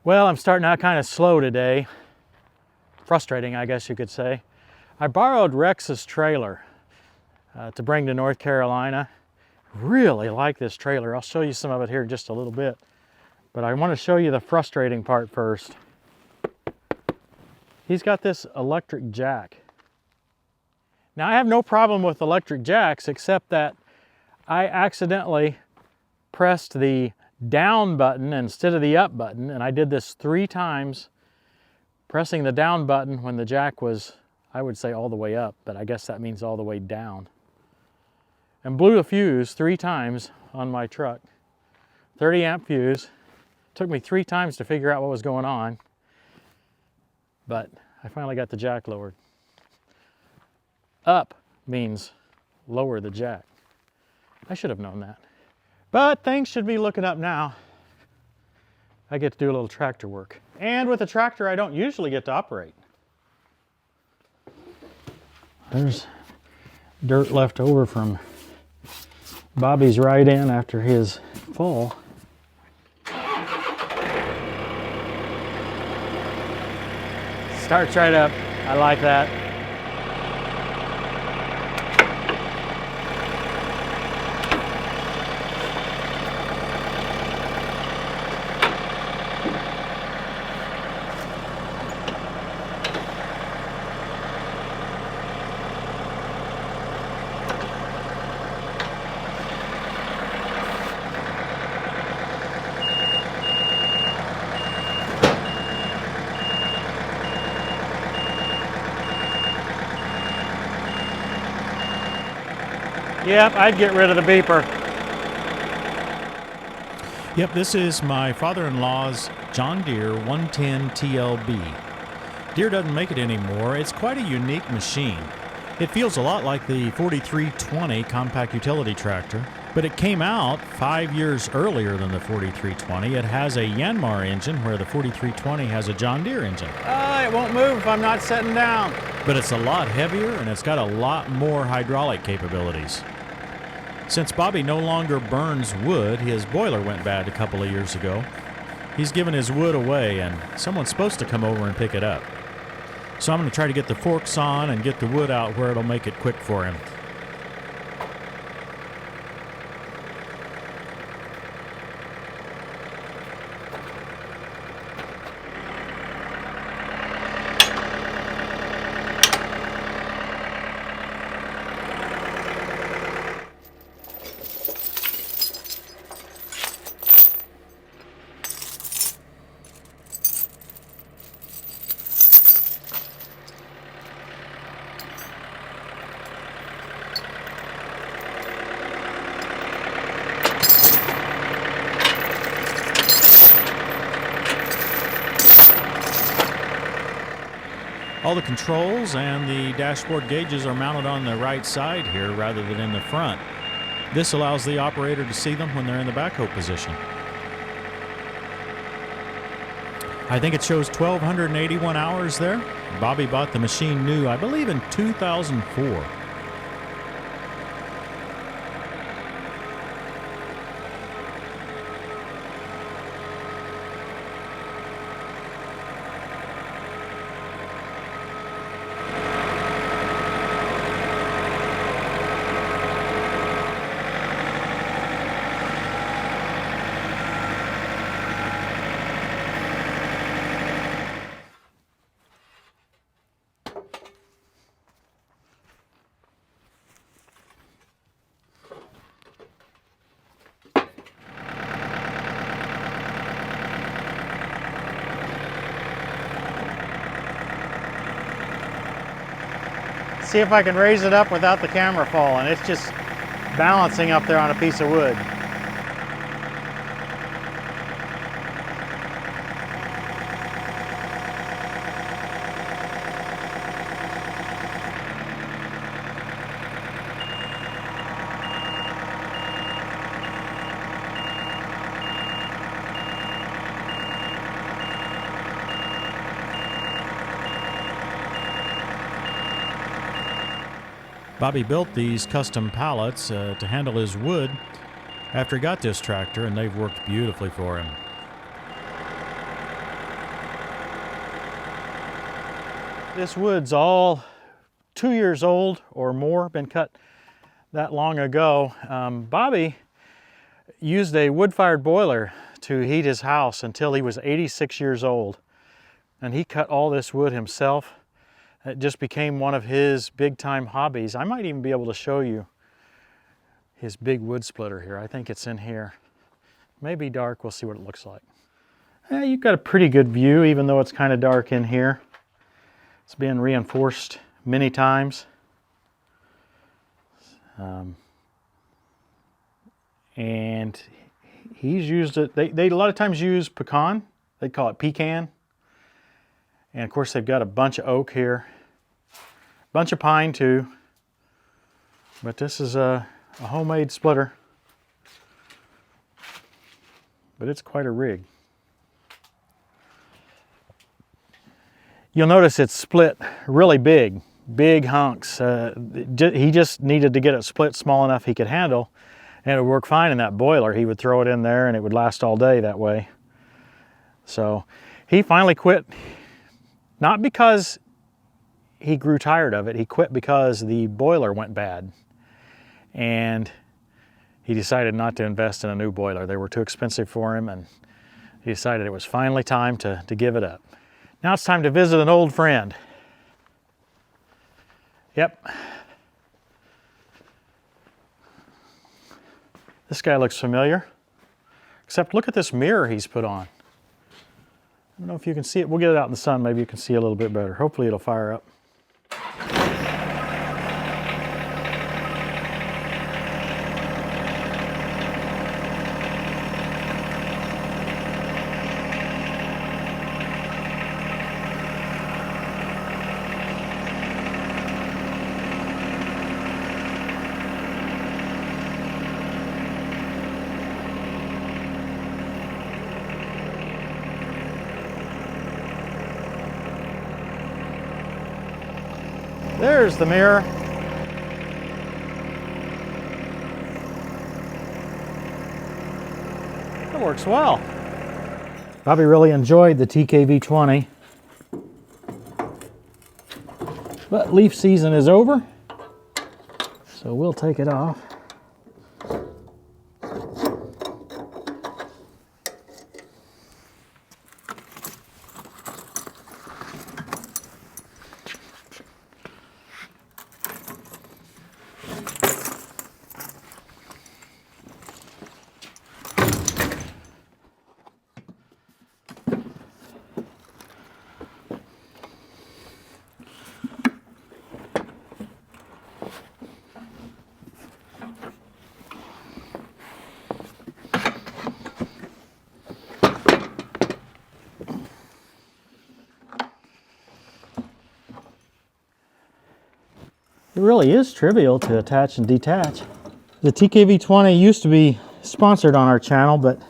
Well, I'm starting out kind of slow today. Frustrating, I guess you could say. I borrowed Rex's trailer to bring to North Carolina. Really like this trailer. I'll show you some of it here in just a little bit. But I want to show you the frustrating part first. He's got this electric jack. Now, I have no problem with electric jacks, except that I accidentally pressed the down button instead of the up button, and I did this 3 times, pressing the down button when the jack was, I would say, all the way up, but I guess that means all the way down. And blew a fuse 3 times on my truck. 30 amp fuse. Took me 3 times to figure out what was going on, but I finally got the jack lowered. Up means lower the jack. I should have known that. But things should be looking up now. I get to do a little tractor work. And with a tractor I don't usually get to operate. There's dirt left over from Bobby's ride-in after his fall. Starts right up. I like that. Yep, I'd get rid of the beeper. Yep, this is my father-in-law's John Deere 110 TLB. Deere doesn't make it anymore. It's quite a unique machine. It feels a lot like the 4320 compact utility tractor, but it came out 5 years earlier than the 4320. It has a Yanmar engine where the 4320 has a John Deere engine. It won't move if I'm not sitting down. But it's a lot heavier and it's got a lot more hydraulic capabilities. Since Bobby no longer burns wood, his boiler went bad a couple of years ago. He's given his wood away and someone's supposed to come over and pick it up. So I'm going to try to get the forks on and get the wood out where it'll make it quick for him. All the controls and the dashboard gauges are mounted on the right side here rather than in the front. This allows the operator to see them when they're in the backhoe position. I think it shows 1,281 hours there. Bobby bought the machine new, I believe, in 2004. See if I can raise it up without the camera falling. It's just balancing up there on a piece of wood. Bobby built these custom pallets to handle his wood after he got this tractor, and they've worked beautifully for him. This wood's all 2 years old or more, been cut that long ago. Bobby used a wood-fired boiler to heat his house until he was 86 years old. And he cut all this wood himself. It just became one of his big-time hobbies. I might even be able to show you his big wood splitter here. I think it's in here. Maybe dark, we'll see what it looks like. You've got a pretty good view, even though it's kind of dark in here. It's been reinforced many times. And he's used it, they a lot of times use pecan. They call it pecan. And of course they've got a bunch of oak here, a bunch of pine too. But this is a homemade splitter. But it's quite a rig. You'll notice it's split really big hunks. He just needed to get it split small enough he could handle, and it would work fine in that boiler. He would throw it in there and it would last all day that way. So he finally quit. Not because he grew tired of it, he quit because the boiler went bad. And he decided not to invest in a new boiler. They were too expensive for him, and he decided it was finally time to give it up. Now it's time to visit an old friend. Yep. This guy looks familiar, except look at this mirror he's put on. I don't know if you can see it. We'll get it out in the sun. Maybe you can see a little bit better. Hopefully it'll fire up. There's the mirror. That works well. Bobby really enjoyed the TKV20. But leaf season is over, so we'll take it off. It really is trivial to attach and detach. The TKV20 used to be sponsored on our channel, but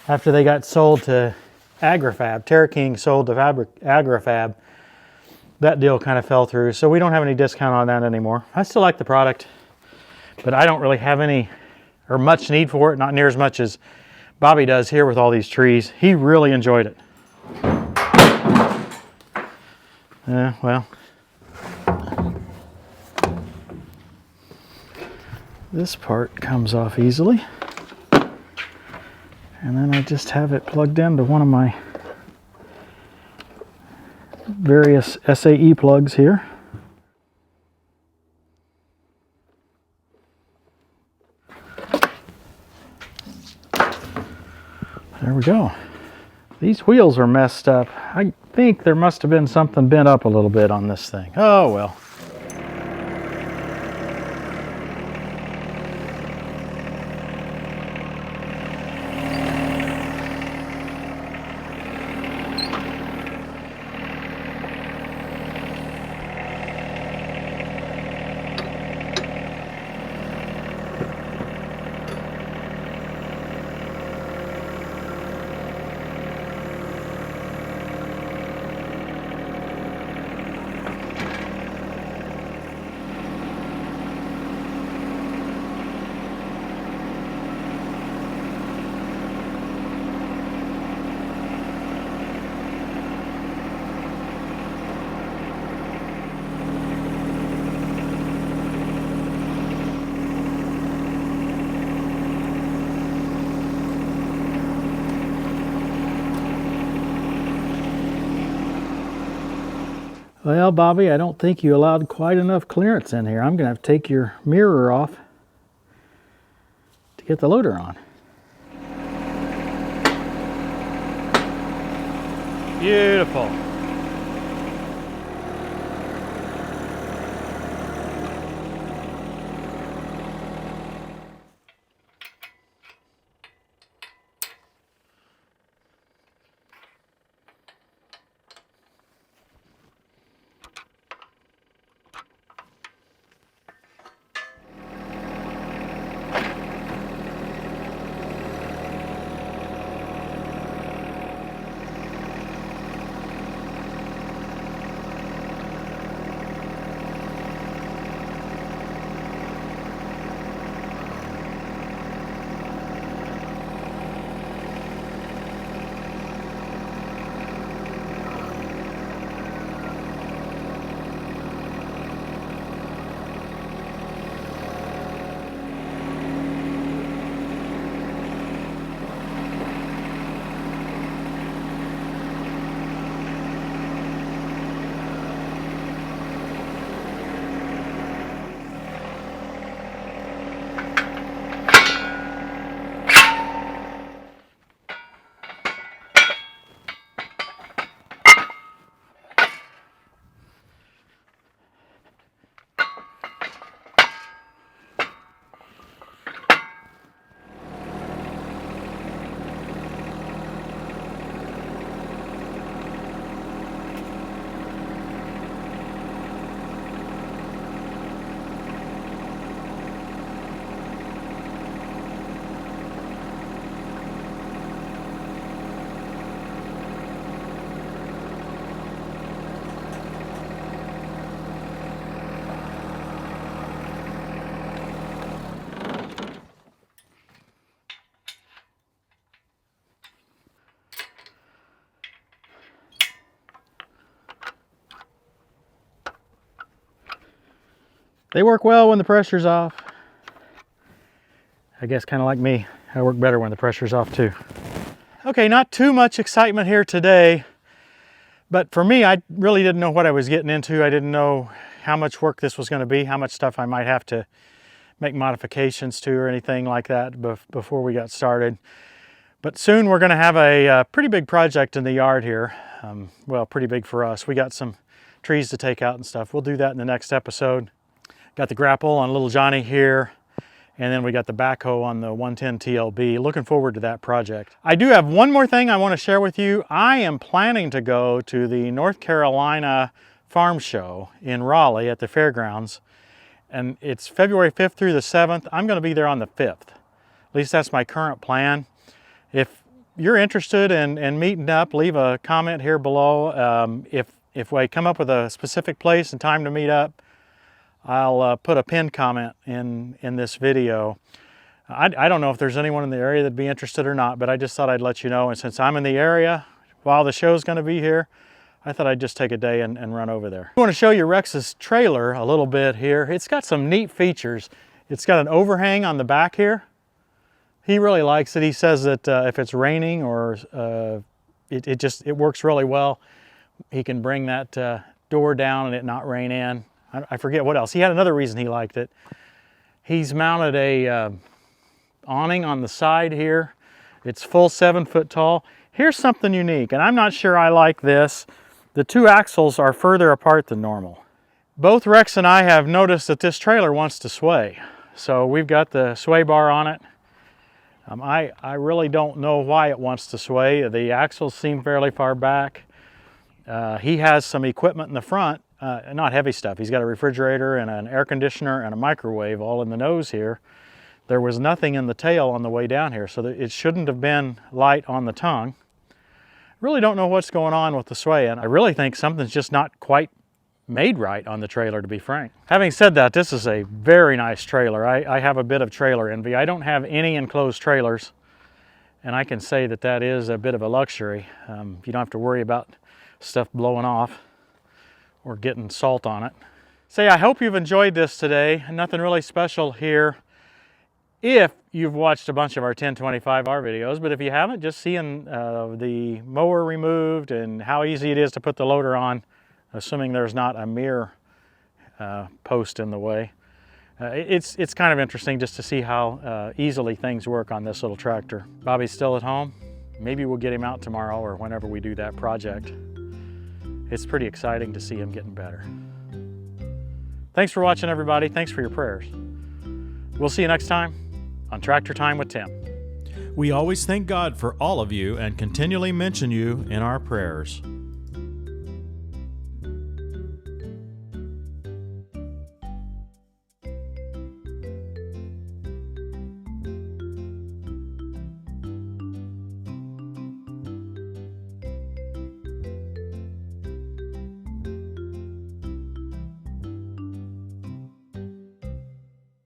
after they got sold to AgriFab, Terra King sold to AgriFab, that deal kind of fell through, so we don't have any discount on that anymore. I still like the product, but I don't really have any or much need for it, not near as much as Bobby does here with all these trees. He really enjoyed it. Well, this part comes off easily, and then I just have it plugged into one of my various SAE plugs here. There we go. These wheels are messed up. I think there must have been something bent up a little bit on this thing. Oh well. Well, Bobby, I don't think you allowed quite enough clearance in here. I'm going to have to take your mirror off to get the loader on. Beautiful. They work well when the pressure's off. I guess kind of like me, I work better when the pressure's off too. Okay, not too much excitement here today, but for me, I really didn't know what I was getting into. I didn't know how much work this was going to be, how much stuff I might have to make modifications to or anything like that before we got started. But soon we're going to have a pretty big project in the yard here. Well, pretty big for us. We got some trees to take out and stuff. We'll do that in the next episode. Got the grapple on little Johnny here, and then we got the backhoe on the 110 TLB. Looking forward to that project. I do have one more thing I want to share with you. I am planning to go to the North Carolina Farm Show in Raleigh at the fairgrounds, and it's February 5th through the 7th. I'm going to be there on the 5th. At least that's my current plan. If you're interested in meeting up, leave a comment here below. If I come up with a specific place and time to meet up, I'll put a pinned comment in this video. I don't know if there's anyone in the area that'd be interested or not, but I just thought I'd let you know. And since I'm in the area while the show's going to be here, I thought I'd just take a day and run over there. I want to show you Rex's trailer a little bit here. It's got some neat features. It's got an overhang on the back here. He really likes it. He says that if it's raining or it works really well. He can bring that door down and it not rain in. I forget what else. He had another reason he liked it. He's mounted a awning on the side here. It's full 7 foot tall. Here's something unique, and I'm not sure I like this. The two axles are further apart than normal. Both Rex and I have noticed that this trailer wants to sway. So we've got the sway bar on it. I really don't know why it wants to sway. The axles seem fairly far back. He has some equipment in the front. Not heavy stuff. He's got a refrigerator and an air conditioner and a microwave all in the nose here. There was nothing in the tail on the way down here, so that it shouldn't have been light on the tongue. Really don't know what's going on with the sway, and I really think something's just not quite made right on the trailer, to be frank. Having said that, this is a very nice trailer. I have a bit of trailer envy. I don't have any enclosed trailers, and I can say that that is a bit of a luxury. You don't have to worry about stuff blowing off or getting salt on it. Say, I hope you've enjoyed this today. Nothing really special here if you've watched a bunch of our 1025R videos, but if you haven't, just seeing the mower removed and how easy it is to put the loader on, assuming there's not a mirror post in the way. It's kind of interesting just to see how easily things work on this little tractor. Bobby's still at home. Maybe we'll get him out tomorrow or whenever we do that project. It's pretty exciting to see him getting better. Thanks for watching, everybody. Thanks for your prayers. We'll see you next time on Tractor Time with Tim. We always thank God for all of you and continually mention you in our prayers.